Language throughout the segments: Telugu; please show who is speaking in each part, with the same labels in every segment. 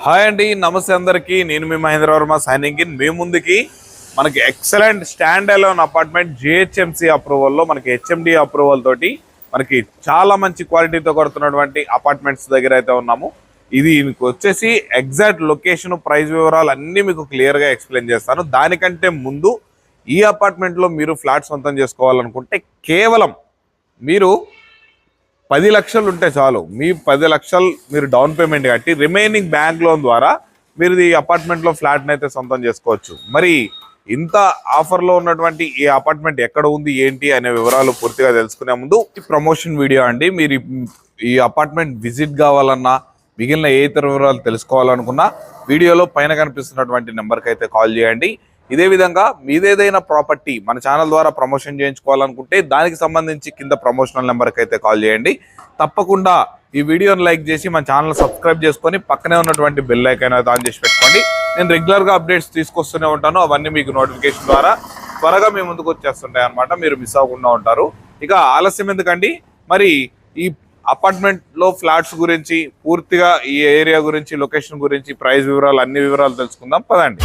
Speaker 1: హాయ్ అండి, నమస్తే అందరికీ. నేను మీ మహేంద్ర వర్మ సైనింగ్ ఇన్. మీ ముందుకి మనకి excellent stand alone apartment GHMC అప్రూవల్లో మనకి హెచ్ఎండి అప్రూవల్ తోటి మనకి చాలా మంచి క్వాలిటీతో కొడుతున్నటువంటి అపార్ట్మెంట్స్ దగ్గర అయితే ఉన్నాము. ఇది మీకు వచ్చేసి ఎగ్జాక్ట్ లొకేషన్, ప్రైస్ వివరాలు అన్నీ మీకు క్లియర్గా ఎక్స్ప్లెయిన్ చేస్తాను. దానికంటే ముందు ఈ అపార్ట్మెంట్లో మీరు ఫ్లాట్ సొంతం చేసుకోవాలనుకుంటే కేవలం మీరు 10 లక్షలు ఉంటే చాలు. మీ 10 లక్షలు మీరు డౌన్ పేమెంట్ కట్టి రిమైనింగ్ బ్యాంక్ లోన్ ద్వారా మీరు ఈ అపార్ట్మెంట్లో ఫ్లాట్ని అయితే సొంతం చేసుకోవచ్చు. మరి ఇంత ఆఫర్లో ఉన్నటువంటి ఈ అపార్ట్మెంట్ ఎక్కడ ఉంది ఏంటి అనే వివరాలు పూర్తిగా తెలుసుకునే ముందు ఈ ప్రమోషన్ వీడియో అండి. మీరు ఈ అపార్ట్మెంట్ విజిట్ కావాలన్నా, మిగిలిన ఏ ఇతర వివరాలు తెలుసుకోవాలనుకున్నా వీడియోలో పైన కనిపిస్తున్నటువంటి నెంబర్కి అయితే కాల్ చేయండి. ఇదే విధంగా మీదేదైనా ప్రాపర్టీ మన ఛానల్ ద్వారా ప్రమోషన్ చేయించుకోవాలనుకుంటే దానికి సంబంధించి కింద ప్రమోషనల్ నెంబర్కి అయితే కాల్ చేయండి. తప్పకుండా ఈ వీడియోని లైక్ చేసి మన ఛానల్ సబ్స్క్రైబ్ చేసుకొని పక్కనే ఉన్నటువంటి బెల్ ఐకాన్ అయితే ఆన్ చేసి పెట్టుకోండి. నేను రెగ్యులర్గా అప్డేట్స్ తీసుకొస్తూనే ఉంటాను. అవన్నీ మీకు నోటిఫికేషన్ ద్వారా త్వరగా మీ ముందుకు వచ్చేస్తుంటాయి అనమాట. మీరు మిస్ అవ్వకుండా ఉంటారు. ఇక ఆలస్యం ఎందుకండి, మరి ఈ అపార్ట్మెంట్లో ఫ్లాట్స్ గురించి పూర్తిగా, ఈ ఏరియా గురించి, లొకేషన్ గురించి, ప్రైస్ వివరాలు, అన్ని వివరాలు తెలుసుకుందాం. పదండి.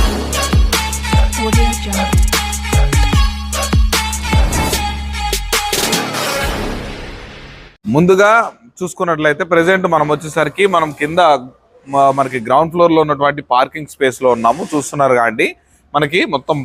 Speaker 1: ముందుగా చూసుకున్నట్లయితే ప్రెసెంట్ మనం వచ్చేసరికి కింద మనకి గ్రౌండ్ ఫ్లోర్ లో ఉన్నటువంటి పార్కింగ్ స్పేస్ లో ఉన్నాము. చూస్తున్నారు కాండి, మనకి మొత్తం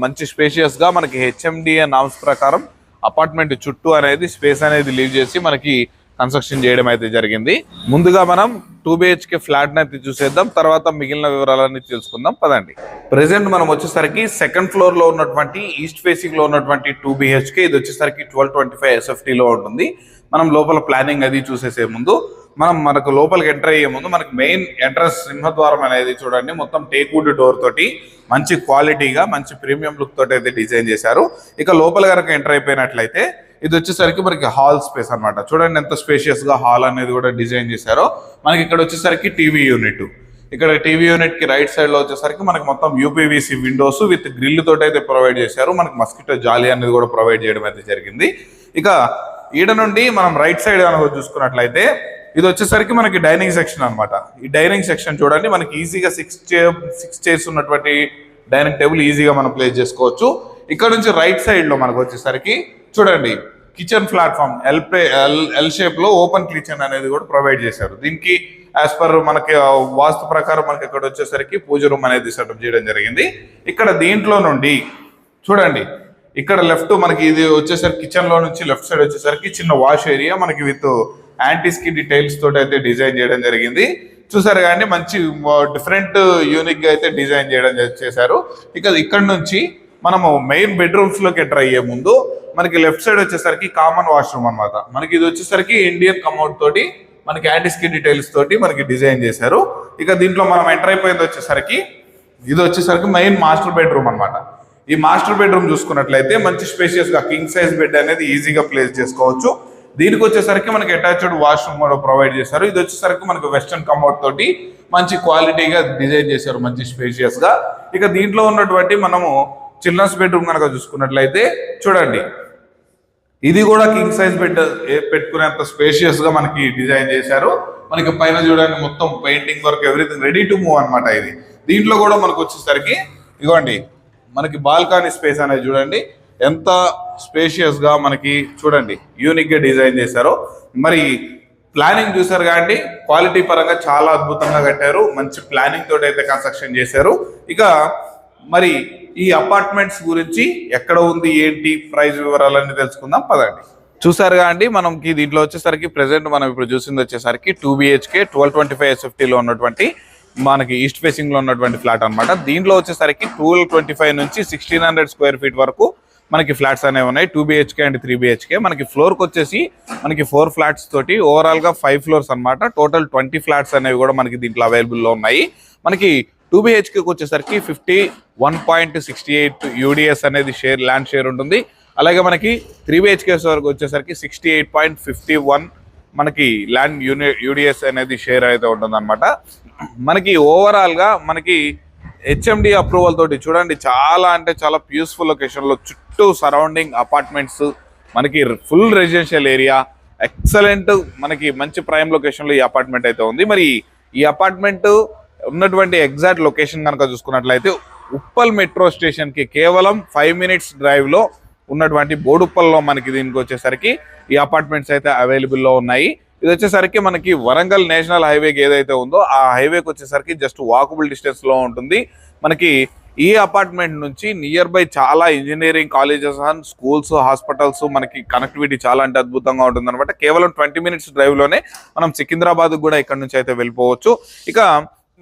Speaker 1: మంచి స్పేషియస్ గా మనకి హెచ్ఎండిఏ నామ్స్ ప్రకారం అపార్ట్మెంట్ చుట్టూ అనేది స్పేస్ అనేది లీవ్ చేసి మనకి కన్స్ట్రక్షన్ చేయడం అయితే జరిగింది. ముందుగా మనం 2 BHK ఫ్లాట్ అయితే చూసేద్దాం, తర్వాత మిగిలిన వివరాలన్నీ తెలుసుకుందాం. పదండి. ప్రెసెంట్ మనం వచ్చేసరికి సెకండ్ ఫ్లోర్ లో ఉన్నటువంటి ఈస్ట్ ఫేసింగ్ లో ఉన్నటువంటి 2 BHK. ఇది వచ్చేసరికి 1225 SFT లో ఉంటుంది. మనం లోపల ప్లానింగ్ అది చూసేసే ముందు మనకు లోపలికి ఎంటర్ అయ్యే ముందు మనకి మెయిన్ ఎంట్రన్స్ సింహద్వారం అనేది చూడండి, మొత్తం టేక్ వుడ్ డోర్ తోటి మంచి క్వాలిటీగా, మంచి ప్రీమియం లుక్ తోటి అయితే డిజైన్ చేశారు. ఇక లోపల కనుక ఎంటర్ అయిపోయినట్లయితే ఇది వచ్చేసరికి మనకి హాల్ స్పేస్ అనమాట. చూడండి ఎంత స్పేషియస్ గా హాల్ అనేది కూడా డిజైన్ చేశారో. మనకి ఇక్కడ వచ్చేసరికి టీవీ యూనిట్, ఇక్కడ టీవీ యూనిట్ కి రైట్ సైడ్ లో వచ్చేసరికి మనకి మొత్తం యూపీవీసీ విండోస్ విత్ గ్రిల్ తోటి అయితే ప్రొవైడ్ చేశారు. మనకి మస్కిటో జాలీ అనేది కూడా ప్రొవైడ్ చేయడం అయితే జరిగింది. ఇక ఈడ నుండి మనం రైట్ సైడ్ కనుక చూసుకున్నట్లయితే ఇది వచ్చేసరికి మనకి డైనింగ్ సెక్షన్ అనమాట. ఈ డైనింగ్ సెక్షన్ చూడండి, మనకి ఈజీగా 6 చైర్స్ ఉన్నటువంటి డైనింగ్ టేబుల్ ఈజీగా మనం ప్లేస్ చేసుకోవచ్చు. ఇక్కడ నుంచి రైట్ సైడ్ లో మనకు వచ్చేసరికి చూడండి కిచెన్ ప్లాట్ఫామ్ ఎల్ షేప్ లో ఓపెన్ కిచెన్ అనేది కూడా ప్రొవైడ్ చేశారు. దీనికి యాజ్ పర్ మనకి వాస్తు ప్రకారం మనకి ఇక్కడ వచ్చేసరికి పూజ రూమ్ అనేది సెటప్ చేయడం జరిగింది. ఇక్కడ దీంట్లో నుండి చూడండి, ఇక్కడ లెఫ్ట్ మనకి ఇది వచ్చేసరికి కిచెన్ లో నుంచి లెఫ్ట్ సైడ్ వచ్చేసరికి చిన్న వాష్ ఏరియా మనకి విత్ యాంటీస్కి డీటెయిల్స్ తోటి అయితే డిజైన్ చేయడం జరిగింది. చూసారు కానీ మంచి డిఫరెంట్ యూనిక్ గా అయితే డిజైన్ చేయడం చేశారు. ఇక్కడ నుంచి మనము మెయిన్ బెడ్రూమ్స్ లోకి ఎంటర్ అయ్యే ముందు మనకి లెఫ్ట్ సైడ్ వచ్చేసరికి కామన్ వాష్రూమ్ అనమాట. మనకి ఇది వచ్చేసరికి ఇండియన్ కమౌట్ తోటి మనకి యాంటీస్కి డీటెయిల్స్ తోటి మనకి డిజైన్ చేశారు. ఇక దీంట్లో మనం ఎంటర్ అయిపోయింది వచ్చేసరికి ఇది వచ్చేసరికి మెయిన్ మాస్టర్ బెడ్రూమ్ అనమాట. ఈ మాస్టర్ బెడ్రూమ్ చూసుకున్నట్లయితే మంచి స్పేషియస్ గా కింగ్ సైజ్ బెడ్ అనేది ఈజీగా ప్లేస్ చేసుకోవచ్చు. దీనికి వచ్చేసరికి మనకి అటాచ్డ్ వాష్రూమ్ కూడా ప్రొవైడ్ చేశారు. ఇది వచ్చేసరికి మనకి వెస్టర్న్ కమౌట్ తోటి మంచి క్వాలిటీగా డిజైన్ చేశారు, మంచి స్పేషియస్ గా. ఇక దీంట్లో ఉన్నటువంటి మనము చిల్డ్రన్స్ బెడ్రూమ్ కనుక చూసుకున్నట్లయితే చూడండి, ఇది కూడా కింగ్ సైజ్ బెడ్ పెట్టుకునేంత స్పేషియస్ గా మనకి డిజైన్ చేశారు. మనకి పైన చూడండి మొత్తం painting work, everything ready to move అనమాట. ఇది దీంట్లో కూడా మనకు వచ్చేసరికి ఇదిగోండి మనకి బాల్కనీ స్పేస్ అనేది చూడండి ఎంత స్పేషియస్ గా మనకి చూడండి యూనిక్ గా డిజైన్ చేశారు. మరి ప్లానింగ్ చూసారు కాబట్టి క్వాలిటీ పరంగా చాలా అద్భుతంగా కట్టారు. మంచి ప్లానింగ్ తోటి అయితే కన్స్ట్రక్షన్ చేశారు. ఇక మరి ఈ అపార్ట్మెంట్స్ గురించి ఎక్కడ ఉంది ఏంటి ప్రైస్ వివరాలన్నీ తెలుసుకుందాం. పదండి. చూసారుగా అండి, మనకి దీంట్లో వచ్చేసరికి ప్రెసెంట్ మనం ఇప్పుడు చూసింది వచ్చేసరికి 2 BHK 1225 SFT లో ఉన్నటువంటి మనకి ఈస్ట్ ఫేసింగ్ లో ఉన్నటువంటి ఫ్లాట్ అనమాట. దీంట్లో వచ్చేసరికి 1225 నుంచి 1600 స్క్వేర్ ఫీట్ వరకు మనకి ఫ్లాట్స్ అనేవి ఉన్నాయి. 2 BHK అండ్ 3 BHK. మనకి ఫ్లోర్కి వచ్చేసి మనకి 4 ఫ్లాట్స్ తోటి ఓవరాల్ గా 5 ఫ్లోర్స్ అనమాట. టోటల్ 20 ఫ్లాట్స్ అనేవి కూడా మనకి దీంట్లో అవైలబుల్ లో ఉన్నాయి. మనకి 2 BHK వచ్చేసరికి 51.68 UDS అనేది ల్యాండ్ షేర్ ఉంటుంది. అలాగే మనకి 3 BHK వరకు వచ్చేసరికి 68.51 మనకి ల్యాండ్ UDS అనేది షేర్ అయితే ఉంటుంది అనమాట. మనకి ఓవరాల్ గా మనకి హెచ్ఎండి అప్రూవల్ తోటి చూడండి చాలా అంటే చాలా పీస్ఫుల్ లొకేషన్ లో చుట్టూ సరౌండింగ్ అపార్ట్మెంట్స్, మనకి ఫుల్ రెసిడెన్షియల్ ఏరియా, ఎక్సలెంట్ మనకి మంచి ప్రైమ్ లొకేషన్ లో ఈ అపార్ట్మెంట్ అయితే ఉంది. మరి ఈ అపార్ట్మెంట్ ఉన్నటువంటి ఎగ్జాక్ట్ లొకేషన్ కనుక చూసుకున్నట్లయితే ఉప్పల్ మెట్రో స్టేషన్ కి కేవలం 5 minutes డ్రైవ్ లో ఉన్నటువంటి బోడుప్పల్లో మనకి దీనికి వచ్చేసరికి ఈ అపార్ట్మెంట్స్ అయితే అవైలబుల్ లో ఉన్నాయి. ఇది వచ్చేసరికి మనకి వరంగల్ నేషనల్ హైవేకి ఏదైతే ఉందో ఆ హైవేకి వచ్చేసరికి జస్ట్ వాకబుల్ డిస్టెన్స్ లో ఉంటుంది. మనకి ఈ అపార్ట్మెంట్ నుంచి నియర్ బై చాలా engineering colleges and schools, hospitals, మనకి కనెక్టివిటీ చాలా అంటే అద్భుతంగా ఉంటుంది అనమాట. కేవలం 20 minutes డ్రైవ్ లోనే మనం సికింద్రాబాద్ కూడా ఇక్కడ నుంచి అయితే వెళ్ళిపోవచ్చు. ఇక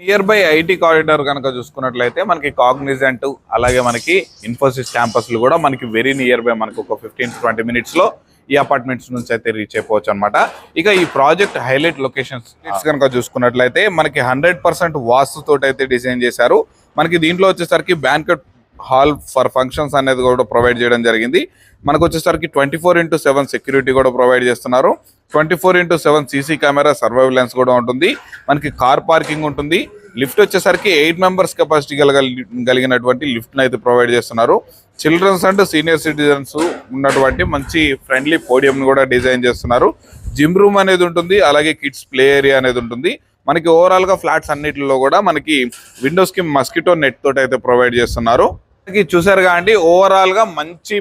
Speaker 1: నియర్ బై ఐటీ కారిడార్ కనుక చూసుకున్నట్లయితే మనకి కాగ్నిజెంట్ అలాగే మనకి ఇన్ఫోసిస్ క్యాంపస్లు కూడా మనకి వెరీ నియర్ బై మనకి ఒక 15 to 20 minutes లో ఈ అపార్ట్మెంట్స్ నుంచి అయితే రీచ్ అయిపోవచ్చు అనమాట. ఇక ఈ ప్రాజెక్ట్ హైలైట్ లొకేషన్స్ కనుక చూసుకున్నట్లయితే మనకి 100% వాస్తు తోటి అయితే డిజైన్ చేశారు. మనకి దీంట్లో వచ్చేసరికి బ్యాంకెట్ హాల్ ఫర్ ఫంక్షన్స్ అనేది కూడా ప్రొవైడ్ చేయడం జరిగింది. మనకు వచ్చేసరికి 24/7 సెక్యూరిటీ కూడా ప్రొవైడ్ చేస్తున్నారు. 24/7 సీసీ కెమెరా సర్వైలెన్స్ కూడా ఉంటుంది. మనకి కార్ పార్కింగ్ ఉంటుంది. లిఫ్ట్ వచ్చేసరికి 8 members కెపాసిటీ కలిగినటువంటి లిఫ్ట్ అయితే ప్రొవైడ్ చేస్తున్నారు. చిల్డ్రన్స్ అండ్ సీనియర్ సిటిజన్స్ ఉన్నటువంటి మంచి ఫ్రెండ్లీ పోడియం కూడా డిజైన్ చేస్తున్నారు. జిమ్ రూమ్ అనేది ఉంటుంది, అలాగే కిడ్స్ ప్లే ఏరియా అనేది ఉంటుంది. మనకి ఓవరాల్ గా ఫ్లాట్స్ అన్నిటిలో కూడా మనకి విండోస్ కి మస్కిటో నెట్ తోటి అయితే ప్రొవైడ్ చేస్తున్నారు. మనకి చూసారుగా అండి, ఓవరాల్ గా మంచి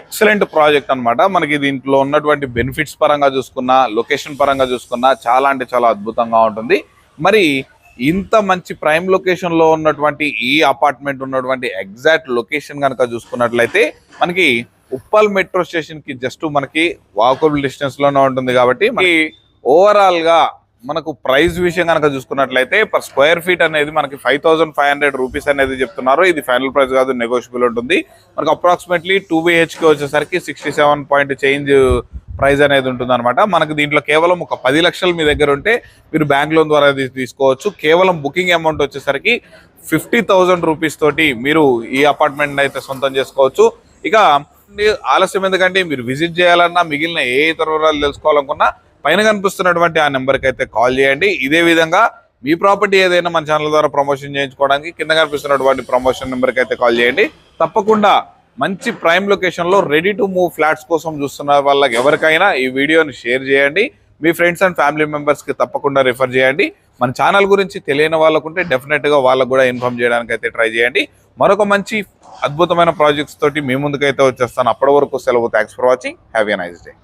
Speaker 1: ఎక్సలెంట్ ప్రాజెక్ట్ అన్నమాట. మనకి దీంట్లో ఉన్నటువంటి బెనిఫిట్స్ పరంగా చూసుకున్నా, లొకేషన్ పరంగా చూసుకున్నా చాలా అంటే చాలా అద్భుతంగా ఉంటుంది. మరి ఇంత మంచి ప్రైమ్ లొకేషన్ లో ఉన్నటువంటి ఈ అపార్ట్మెంట్ ఉన్నటువంటి ఎగ్జాక్ట్ లొకేషన్ కనుక చూసుకున్నట్లయితే మనకి ఉప్పల్ మెట్రో స్టేషన్ కి జస్ట్ మనకి వాకబుల్ డిస్టెన్స్ లోనే ఉంటుంది. కాబట్టి మనకి ఓవరాల్ గా మనకు ప్రైస్ విషయం కనుక చూసుకున్నట్లయితే పర్ స్క్వేర్ ఫీట్ అనేది మనకి 5,500 రూపీస్ అనేది చెప్తున్నారు. ఇది ఫైనల్ ప్రైస్ కాదు, నెగోషియబుల్ ఉంటుంది. మనకు అప్రాక్సిమేట్లీ 2 BHK వచ్చేసరికి 67 పాయింట్ చేంజ్ ప్రైస్ అనేది ఉంటుంది అనమాట. మనకు దీంట్లో కేవలం ఒక 10 లక్షలు మీ దగ్గర ఉంటే మీరు బ్యాంక్ లోన్ ద్వారా తీసుకోవచ్చు. కేవలం బుకింగ్ అమౌంట్ వచ్చేసరికి 50,000 రూపీస్ తోటి మీరు ఈ అపార్ట్మెంట్ అయితే సొంతం చేసుకోవచ్చు. ఇక ఆలస్యం ఎందుకంటే మీరు విజిట్ చేయాలన్నా, మిగిలిన ఏ ఇతర వివరాలు తెలుసుకోవాలనుకున్నా పైన కనిపిస్తున్నటువంటి ఆ నెంబర్కి అయితే కాల్ చేయండి. ఇదే విధంగా మీ ప్రాపర్టీ ఏదైనా మన ఛానల్ ద్వారా ప్రమోషన్ చేయించుకోవడానికి కింద కనిపిస్తున్నటువంటి ప్రమోషన్ నెంబర్కి అయితే కాల్ చేయండి. తప్పకుండా మంచి ప్రైమ్ లొకేషన్ లో రెడీ టు మూవ్ ఫ్లాట్స్ కోసం చూస్తున్న వాళ్ళకి ఎవరికైనా ఈ వీడియోని షేర్ చేయండి. మీ ఫ్రెండ్స్ అండ్ ఫ్యామిలీ మెంబర్స్ కి తప్పకుండా రిఫర్ చేయండి. మన ఛానల్ గురించి తెలియని వాళ్ళకుంటే డెఫినెట్ గా వాళ్ళకు కూడా ఇన్ఫార్మ్ చేయడానికి అయితే ట్రై చేయండి. మరొక మంచి అద్భుతమైన ప్రాజెక్ట్స్ తోటి మీ ముందుకైతే వచ్చేస్తాను. అప్పటి వరకు సెలవు. Thanks for watching. Have a nice day.